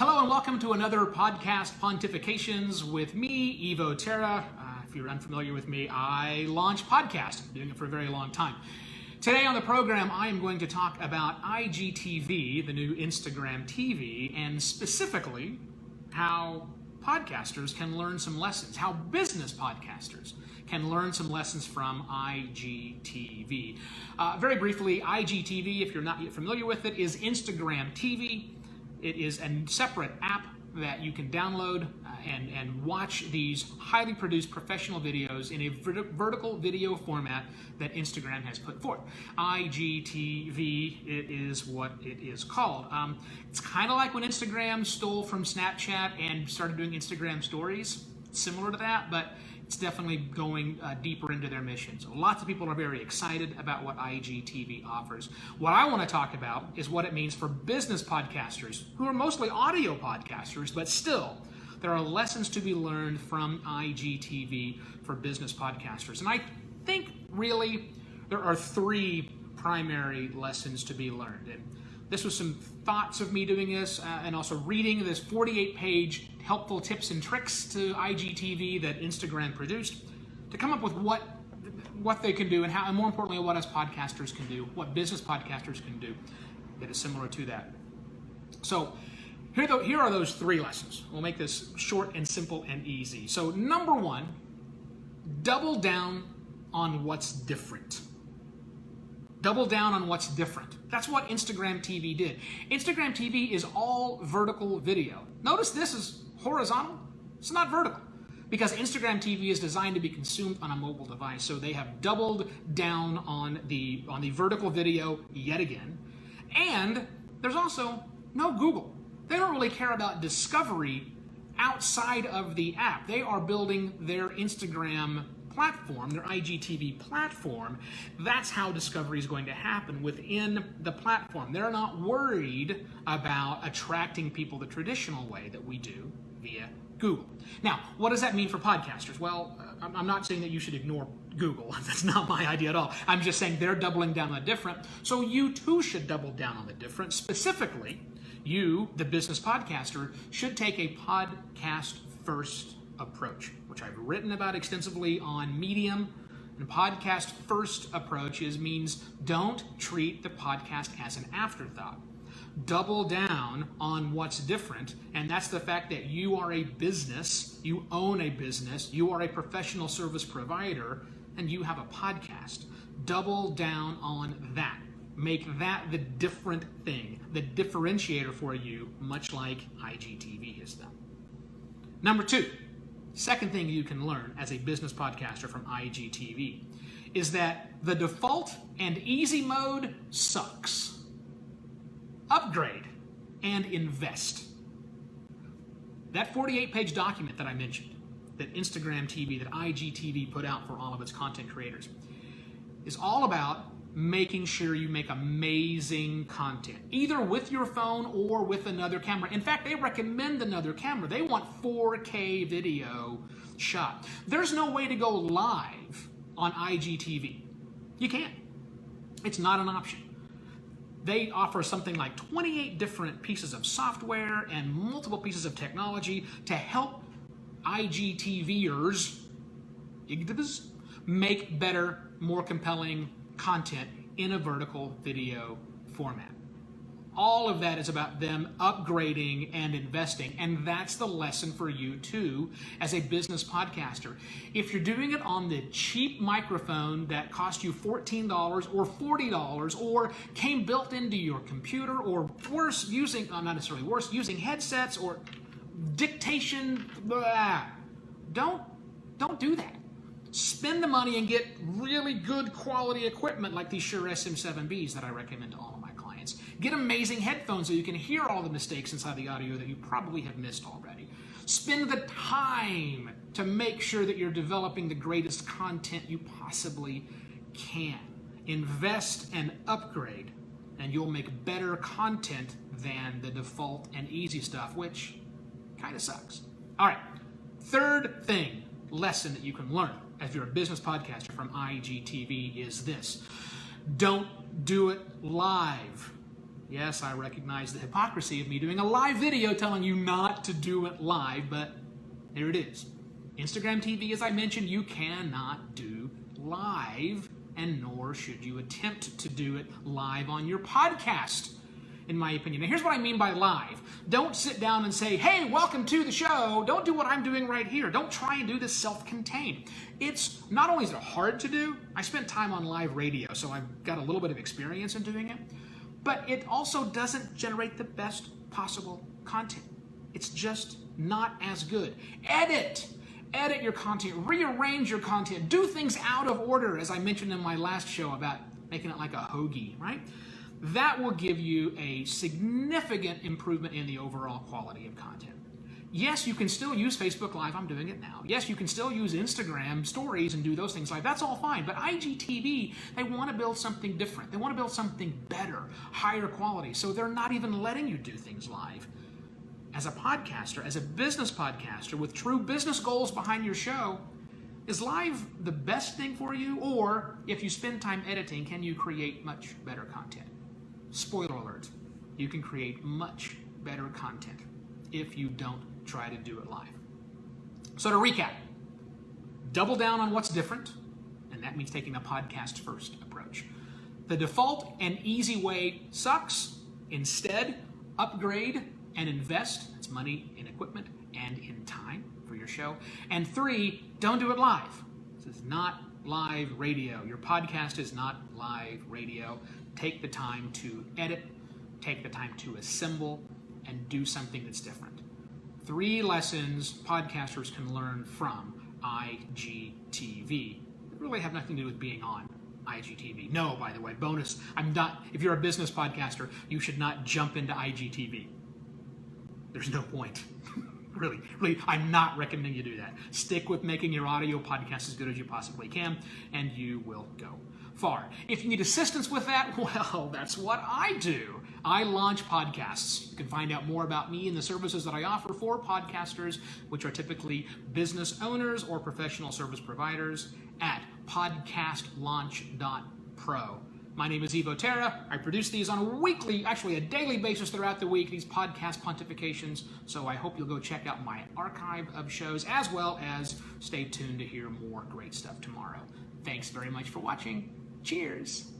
Hello and welcome to another podcast, Pontifications, with me, Evo Terra. If you're unfamiliar with me, I launch podcasts. I've been doing it for a very long time. Today on the program, I am going to talk about IGTV, the new Instagram TV, and specifically how podcasters can learn some lessons, how business podcasters can learn some lessons from IGTV. Very briefly, IGTV, if you're not yet familiar with it, is Instagram TV. It is a separate app that you can download and watch these highly produced professional videos in a vertical video format that Instagram has put forth. IGTV, it is what it is called. It's kind of like when Instagram stole from Snapchat and started doing Instagram stories, similar to that, but it's definitely going deeper into their mission. So lots of people are very excited about what IGTV offers. What I want to talk about is what it means for business podcasters, who are mostly audio podcasters, but still, there are lessons to be learned from IGTV for business podcasters. And I think really there are three primary lessons to be learned. And this was some thoughts of me doing this and also reading this 48-page helpful tips and tricks to IGTV that Instagram produced to come up with what they can do and how, and more importantly, what us podcasters can do, what business podcasters can do that is similar to that. So here are those three lessons. We'll make this short and simple and easy. So number one, double down on what's different. Double down on what's different. That's what Instagram TV did. Instagram TV is all vertical video. Notice this is horizontal. It's not vertical because Instagram TV is designed to be consumed on a mobile device. So they have doubled down on the vertical video yet again. And there's also no Google. They don't really care about discovery outside of the app. They are building their Instagram platform, their IGTV platform. That's how discovery is going to happen within the platform. They're not worried about attracting people the traditional way that we do via Google. Now, what does that mean for podcasters? Well, I'm not saying that you should ignore Google. That's not my idea at all. I'm just saying they're doubling down on the different, so you too should double down on the different. Specifically, you, the business podcaster, should take a podcast first approach, which I've written about extensively on Medium. And podcast first approaches means don't treat the podcast as an afterthought. Double down on what's different, and that's the fact that you are a business, you own a business, you are a professional service provider, and you have a podcast. Double down on that. Make that the different thing, the differentiator for you, much like IGTV has done. Number two, second thing you can learn as a business podcaster from IGTV is that the default and easy mode sucks. Upgrade and invest. That 48-page document that I mentioned, that Instagram TV, that IGTV put out for all of its content creators, is all about making sure you make amazing content, either with your phone or with another camera. In fact, they recommend another camera. They want 4K video shot. There's no way to go live on IGTV. You can't. It's not an option. They offer something like 28 different pieces of software and multiple pieces of technology to help IGTVers make better, more compelling content in a vertical video format. All of that is about them upgrading and investing, and that's the lesson for you too as a business podcaster. If you're doing it on the cheap microphone that cost you $14 or $40 or came built into your computer, or worse, using, not necessarily worse, using headsets or dictation, don't do that. Spend the money and get really good quality equipment like these Shure SM7Bs that I recommend to all of my clients. Get amazing headphones so you can hear all the mistakes inside the audio that you probably have missed already. Spend the time to make sure that you're developing the greatest content you possibly can. Invest and upgrade, and you'll make better content than the default and easy stuff, which kind of sucks. All right, third thing, lesson that you can learn if you're a business podcaster from IGTV is this. Don't do it live. Yes, I recognize the hypocrisy of me doing a live video telling you not to do it live, but there it is. Instagram TV, as I mentioned, you cannot do live, and nor should you attempt to do it live on your podcast, in my opinion. Now, here's what I mean by live. Don't sit down and say, hey, welcome to the show. Don't do what I'm doing right here. Don't try and do this self-contained. It's not only is it hard to do, I spent time on live radio, so I've got a little bit of experience in doing it, but it also doesn't generate the best possible content. It's just not as good. Edit your content, rearrange your content, do things out of order, as I mentioned in my last show about making it like a hoagie, right? That will give you a significant improvement in the overall quality of content. Yes, you can still use Facebook Live. I'm doing it now. Yes, you can still use Instagram stories and do those things live. That's all fine. But IGTV, they want to build something different. They want to build something better, higher quality. So they're not even letting you do things live. As a podcaster, as a business podcaster with true business goals behind your show, is live the best thing for you? Or if you spend time editing, can you create much better content? Spoiler alert, you can create much better content if you don't try to do it live. So to recap, double down on what's different, and that means taking a podcast first approach. The default and easy way sucks. Instead, upgrade and invest. That's money in equipment and in time for your show. And 3, don't do it live. This is not live radio. Your podcast is not live radio. Take the time to edit, take the time to assemble, and do something that's different. 3 lessons podcasters can learn from IGTV. They really have nothing to do with being on IGTV. No, by the way, bonus, if you're a business podcaster, you should not jump into IGTV. There's no point. Really, I'm not recommending you do that. Stick with making your audio podcast as good as you possibly can, and you will go far. If you need assistance with that, well, that's what I do. I launch podcasts. You can find out more about me and the services that I offer for podcasters, which are typically business owners or professional service providers, at podcastlaunch.pro. My name is Ivo Terra. I produce these on a weekly, actually a daily basis throughout the week, these podcast pontifications. So I hope you'll go check out my archive of shows, as well as stay tuned to hear more great stuff tomorrow. Thanks very much for watching. Cheers.